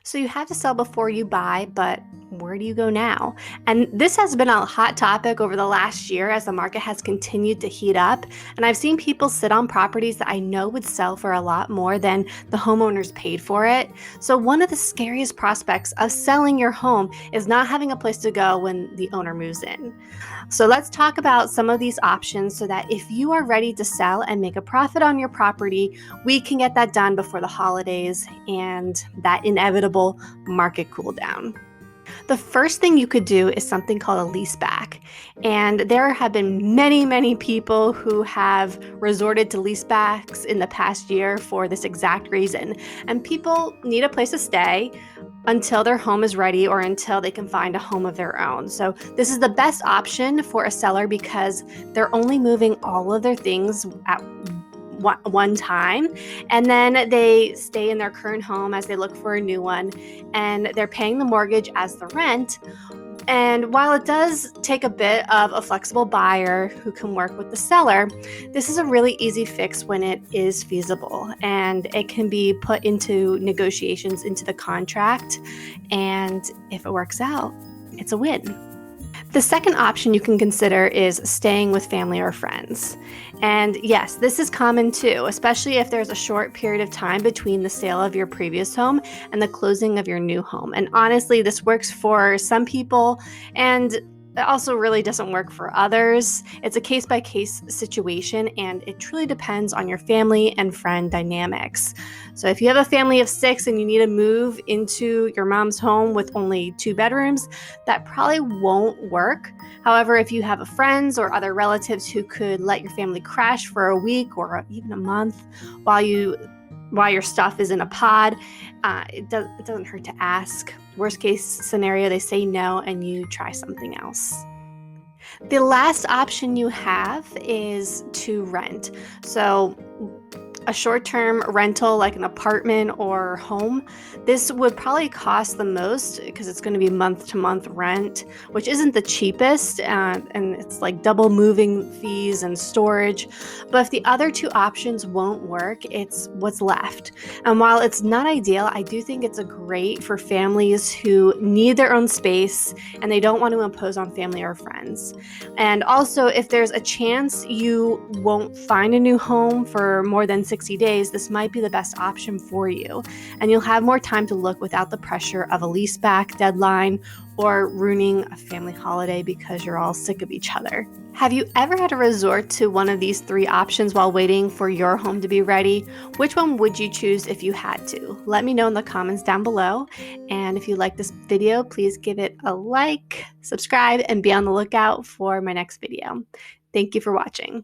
So you have to sell before you buy, but where do you go now? And this has been a hot topic over the last year as the market has continued to heat up. And I've seen people sit on properties that I know would sell for a lot more than the homeowners paid for it. So one of the scariest prospects of selling your home is not having a place to go when the owner moves in. So let's talk about some of these options so that if you are ready to sell and make a profit on your property, we can get that done before the holidays and that inevitable market cool down. The first thing you could do is something called a leaseback. And there have been many people who have resorted to leasebacks in the past year for this exact reason. And people need a place to stay until their home is ready or until they can find a home of their own. So this is the best option for a seller because they're only moving all of their things at one time, and then they stay in their current home as they look for a new one, and they're paying the mortgage as the rent. And while it does take a bit of a flexible buyer who can work with the seller, this is a really easy fix when it is feasible, and it can be put into negotiations into the contract, and if it works out, it's a win. The second option you can consider is staying with family or friends. And yes, this is common too, especially if there's a short period of time between the sale of your previous home and the closing of your new home. And honestly, this works for some people and it also really doesn't work for others. It's a case-by-case situation, and it truly depends on your family and friend dynamics. So if you have a family of 6 and you need to move into your mom's home with only 2 bedrooms, that probably won't work. However, if you have friends or other relatives who could let your family crash for a week or even a month while your stuff is in a pod, it doesn't hurt to ask. Worst case scenario, they say no and you try something else. The last option you have is to rent. So a short-term rental like an apartment or home, this would probably cost the most because it's going to be month-to-month rent, which isn't the cheapest, and it's like double moving fees and storage. But if the other 2 options won't work, it's what's left. And while it's not ideal, I do think it's great for families who need their own space and they don't want to impose on family or friends. And also, if there's a chance you won't find a new home for more than 60 days, this might be the best option for you. And you'll have more time to look without the pressure of a leaseback deadline or ruining a family holiday because you're all sick of each other. Have you ever had to resort to one of these 3 options while waiting for your home to be ready? Which one would you choose if you had to? Let me know in the comments down below. And if you like this video, please give it a like, subscribe, and be on the lookout for my next video. Thank you for watching.